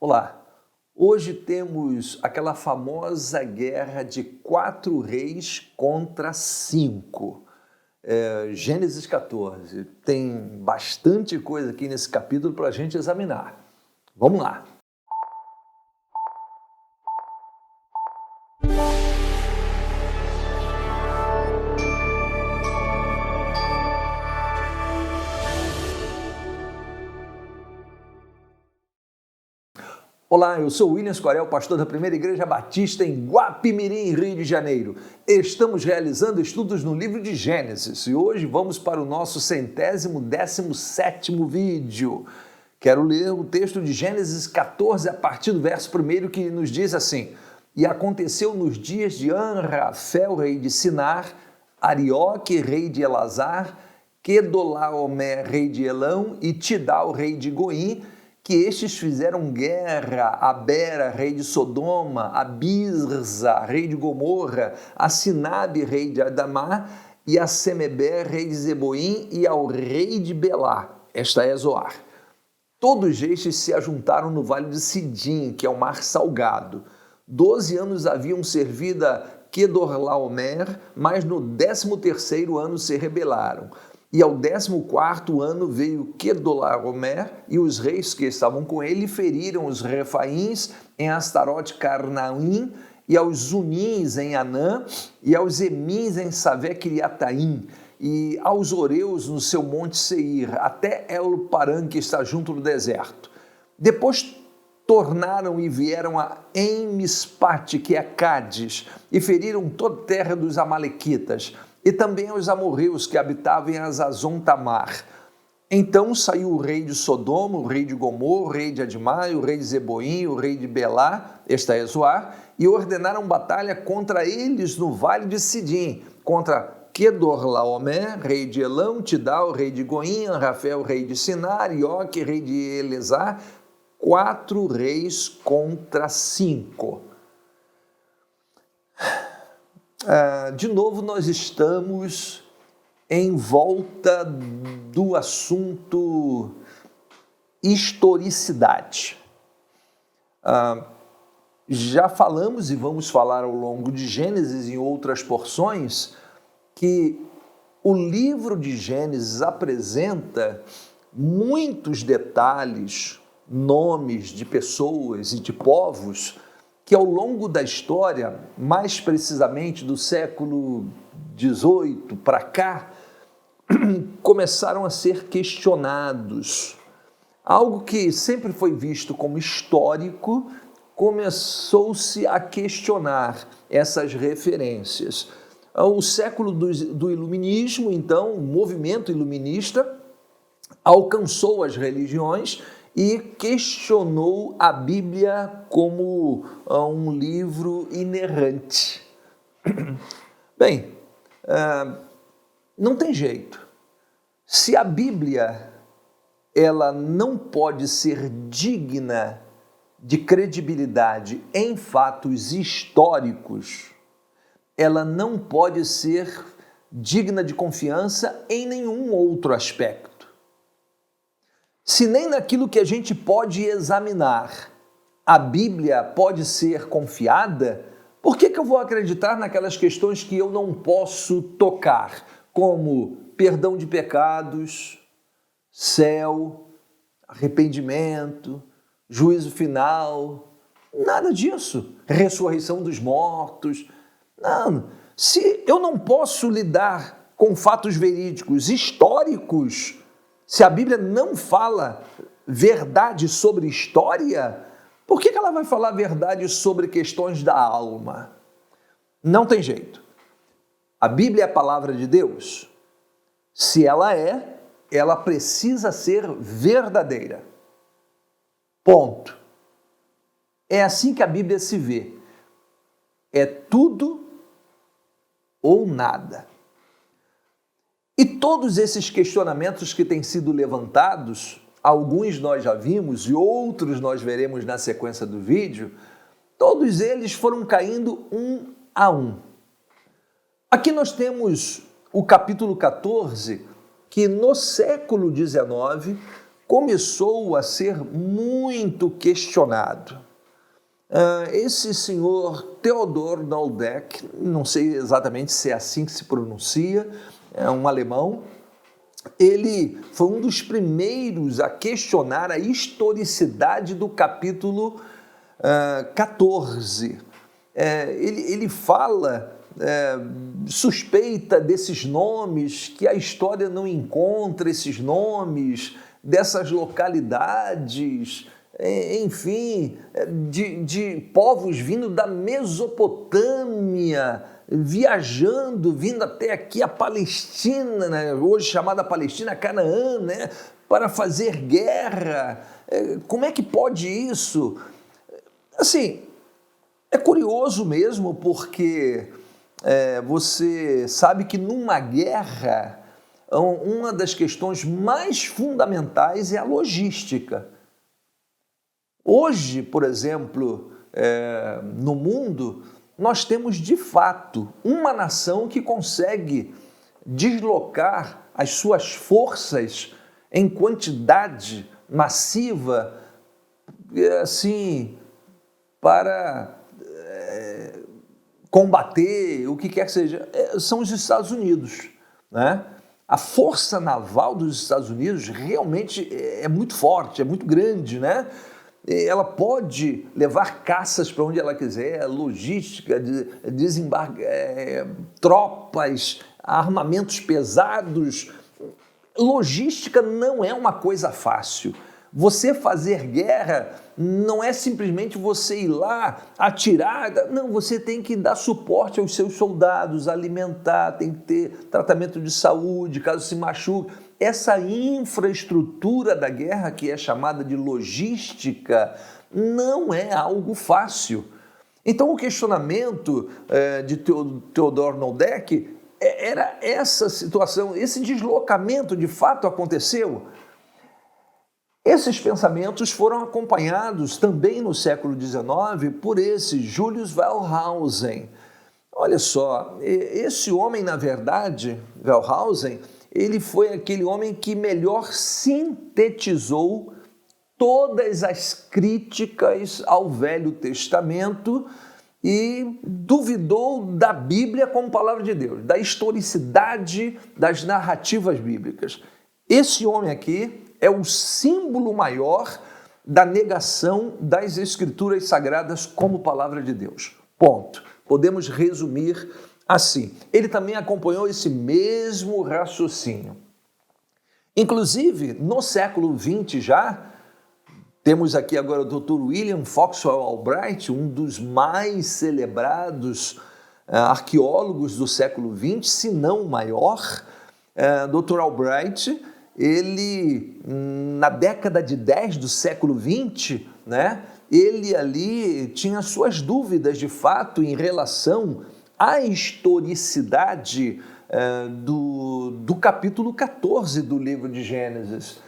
Olá, hoje temos aquela famosa guerra de 4 reis contra 5. Gênesis 14. Tem bastante coisa aqui nesse capítulo para a gente examinar. Vamos lá. Olá, eu sou Williams Corel, pastor da Primeira Igreja Batista em Guapimirim, Rio de Janeiro. Estamos realizando estudos no livro de Gênesis e hoje vamos para o nosso 117º vídeo. Quero ler o texto de Gênesis 14 a partir do verso 1 que nos diz assim: E aconteceu nos dias de Anrafel, rei de Sinar, Arioque, rei de Elazar, Quedolaomer, rei de Elão, e Tidal, rei de Goim, que estes fizeram guerra a Bera, rei de Sodoma, a Birza, rei de Gomorra, a Sinabe, rei de Adamá, e a Semeber, rei de Zeboim, e ao rei de Belá, esta é Zoar. Todos estes se ajuntaram no vale de Sidim, que é o mar salgado. 12 anos haviam servido a Quedorlaomer, mas no 13º ano se rebelaram. E ao 14º ano veio Quedorlaomer, e os reis que estavam com ele feriram os Refaíns em Astarote Carnaim, e aos Zunins em Anã, e aos Emins em Savé-Quiriataim, e aos Oreus no seu monte Seir, até El-Paran, que está junto do deserto. Depois tornaram e vieram a En-Mispate, que é Cádiz, e feriram toda a terra dos Amalequitas, e também aos amorreus que habitavam em Azazon-Tamar. Então saiu o rei de Sodoma, o rei de Gomorra, o rei de Admá, o rei de Zeboim, o rei de Belá, esta é Zoar, e ordenaram batalha contra eles no vale de Sidim, contra Quedorlaomer, rei de Elão, Tidal, rei de Goim, Anrafel, rei de Sinar, Arioque, rei de Elezar, 4 reis contra 5. De novo, nós estamos em volta do assunto historicidade. Já falamos e vamos falar ao longo de Gênesis em outras porções que o livro de Gênesis apresenta muitos detalhes, nomes de pessoas e de povos que ao longo da história, mais precisamente do século XVIII para cá, começaram a ser questionados. Algo que sempre foi visto como histórico, começou-se a questionar essas referências. O século do Iluminismo, então, o movimento iluminista, alcançou as religiões e questionou a Bíblia como um livro inerrante. Bem, não tem jeito. Se a Bíblia ela não pode ser digna de credibilidade em fatos históricos, ela não pode ser digna de confiança em nenhum outro aspecto. Se nem naquilo que a gente pode examinar a Bíblia pode ser confiada, por que eu vou acreditar naquelas questões que eu não posso tocar, como perdão de pecados, céu, arrependimento, juízo final? Nada disso. Ressurreição dos mortos. Não. Se eu não posso lidar com fatos verídicos, históricos, se a Bíblia não fala verdade sobre história, por que ela vai falar verdade sobre questões da alma? Não tem jeito. A Bíblia é a palavra de Deus. Se ela precisa ser verdadeira. Ponto. É assim que a Bíblia se vê. É tudo ou nada. E todos esses questionamentos que têm sido levantados, alguns nós já vimos e outros nós veremos na sequência do vídeo, todos eles foram caindo um a um. Aqui nós temos o capítulo 14, que no século XIX começou a ser muito questionado. Esse senhor Theodor Noldeck, não sei exatamente se é assim que se pronuncia, é um alemão, ele foi um dos primeiros a questionar a historicidade do capítulo 14. Ele fala, suspeita desses nomes, que a história não encontra esses nomes, dessas localidades, enfim, de povos vindo da Mesopotâmia, vindo até aqui a Palestina, né, hoje chamada Palestina, Canaã, né, para fazer guerra. Como é que pode isso? Assim, é curioso mesmo, porque você sabe que numa guerra, uma das questões mais fundamentais é a logística. Hoje, por exemplo, no mundo, nós temos de fato uma nação que consegue deslocar as suas forças em quantidade massiva, assim, para combater o que quer que seja, são os Estados Unidos, né? A força naval dos Estados Unidos realmente é muito forte, é muito grande, né? Ela pode levar caças para onde ela quiser, logística, tropas, armamentos pesados. Logística não é uma coisa fácil. Você fazer guerra não é simplesmente você ir lá, atirar, não, você tem que dar suporte aos seus soldados, alimentar, tem que ter tratamento de saúde, caso se machuque. Essa infraestrutura da guerra, que é chamada de logística, não é algo fácil. Então o questionamento de Theodor Noldeck era essa situação, esse deslocamento de fato aconteceu. Esses pensamentos foram acompanhados também no século XIX por esse Julius Wellhausen. Olha só, esse homem, na verdade, Wellhausen, ele foi aquele homem que melhor sintetizou todas as críticas ao Velho Testamento e duvidou da Bíblia como palavra de Deus, da historicidade das narrativas bíblicas. Esse homem aqui é o símbolo maior da negação das Escrituras Sagradas como palavra de Deus. Ponto. Podemos resumir assim. Ele também acompanhou esse mesmo raciocínio. Inclusive, no século XX já, temos aqui agora o Dr. William Foxwell Albright, um dos mais celebrados arqueólogos do século XX, se não o maior. Dr. Albright, ele, na década de 10 do século XX, né, ele ali tinha suas dúvidas, de fato, em relação à historicidade do capítulo 14 do livro de Gênesis.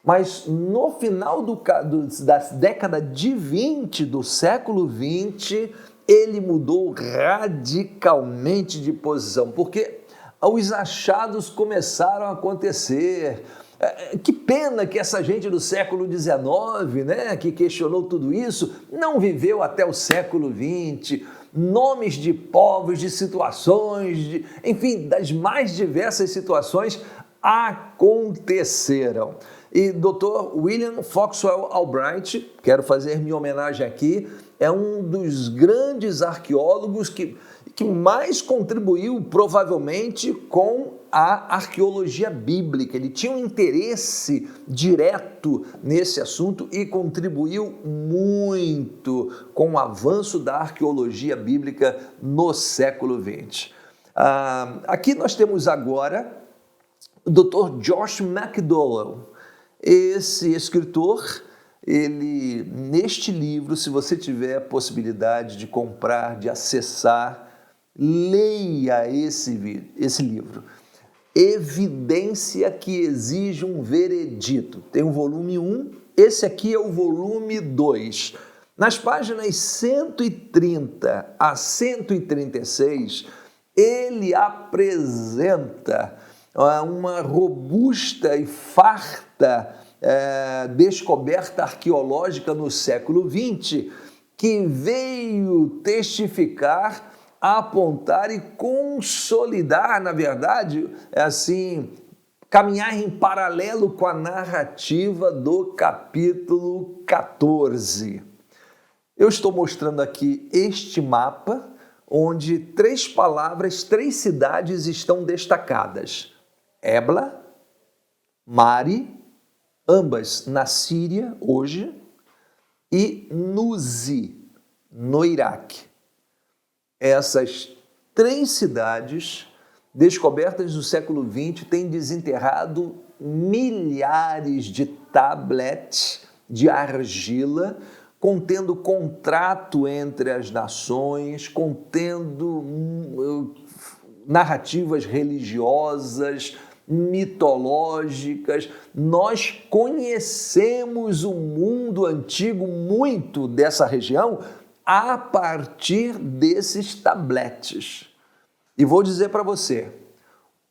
Mas no final da década de 20 do século 20, ele mudou radicalmente de posição, porque os achados começaram a acontecer. Que pena que essa gente do século XIX, né, que questionou tudo isso, não viveu até o século XX. Nomes de povos, de situações, enfim, das mais diversas situações aconteceram. E Dr. William Foxwell Albright, quero fazer minha homenagem aqui, é um dos grandes arqueólogos que mais contribuiu, provavelmente, com a arqueologia bíblica. Ele tinha um interesse direto nesse assunto e contribuiu muito com o avanço da arqueologia bíblica no século XX. Aqui nós temos agora o Dr. Josh McDowell. Esse escritor, ele, neste livro, se você tiver a possibilidade de comprar, de acessar, leia esse livro. Evidência que exige um veredito. Tem o volume 1, esse aqui é o volume 2. Nas páginas 130 a 136, ele apresenta uma robusta e farta descoberta arqueológica no século XX, que veio testificar, apontar e consolidar, na verdade, caminhar em paralelo com a narrativa do capítulo 14. Eu estou mostrando aqui este mapa, onde 3 palavras, 3 cidades estão destacadas. Ebla, Mari, ambas na Síria hoje, e Nuzi, no Iraque. Essas 3 cidades, descobertas no século XX, têm desenterrado milhares de tablets de argila, contendo contrato entre as nações, contendo narrativas religiosas, mitológicas. Nós conhecemos o mundo antigo, muito dessa região, a partir desses tabletes. E vou dizer para você,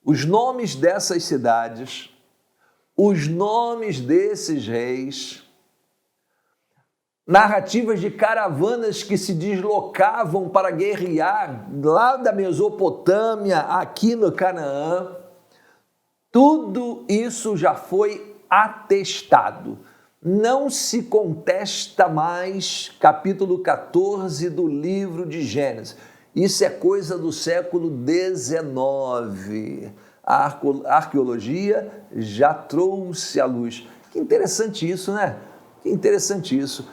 os nomes dessas cidades, os nomes desses reis, narrativas de caravanas que se deslocavam para guerrear lá da Mesopotâmia, aqui no Canaã, tudo isso já foi atestado. Não se contesta mais capítulo 14 do livro de Gênesis. Isso é coisa do século XIX. A arqueologia já trouxe à luz. Que interessante isso, né? Que interessante isso.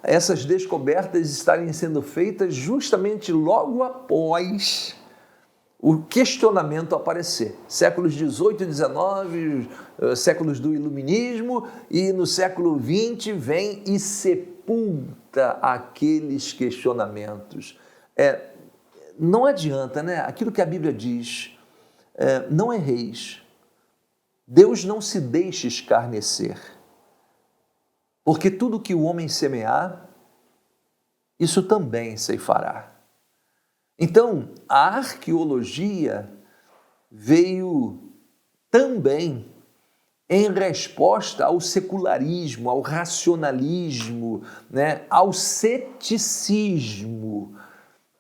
Essas descobertas estarem sendo feitas justamente logo após o questionamento aparecer. Séculos 18 e 19, séculos do Iluminismo, e no século 20 vem e sepulta aqueles questionamentos. Não adianta, né? Aquilo que a Bíblia diz, não erreis. Deus não se deixa escarnecer, porque tudo que o homem semear, isso também ceifará. Então, a arqueologia veio também em resposta ao secularismo, ao racionalismo, né, ao ceticismo,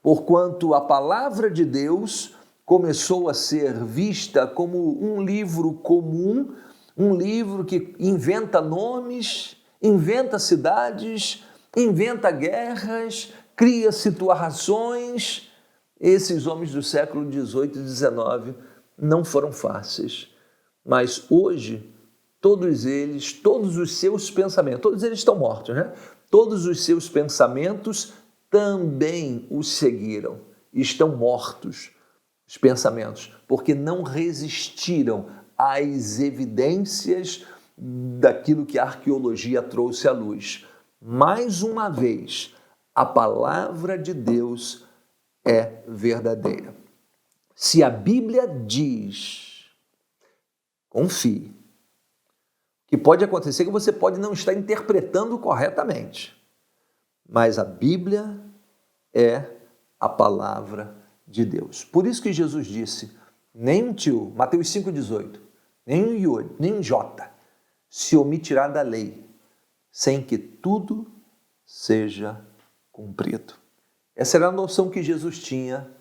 porquanto a palavra de Deus começou a ser vista como um livro comum, um livro que inventa nomes, inventa cidades, inventa guerras, cria situações. Esses homens do século 18 e 19 não foram fáceis, mas hoje todos os seus pensamentos, todos eles estão mortos, né? Todos os seus pensamentos também os seguiram, estão mortos os pensamentos, porque não resistiram às evidências daquilo que a arqueologia trouxe à luz. Mais uma vez, a palavra de Deus é verdadeira. Se a Bíblia diz, confie, que pode acontecer que você pode não estar interpretando corretamente, mas a Bíblia é a palavra de Deus. Por isso que Jesus disse, nem um tio, Mateus 5,18, nem um iod, nem um jota, se omitirá da lei, sem que tudo seja cumprido. Essa era a noção que Jesus tinha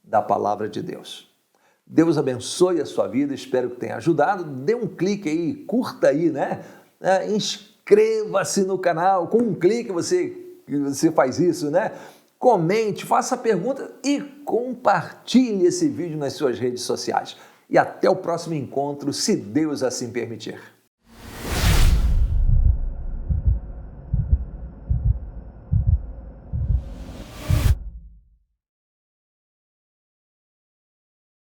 da palavra de Deus. Deus abençoe a sua vida, espero que tenha ajudado. Dê um clique aí, curta aí, né? Inscreva-se no canal, com um clique você faz isso, né? Comente, faça pergunta e compartilhe esse vídeo nas suas redes sociais. E até o próximo encontro, se Deus assim permitir.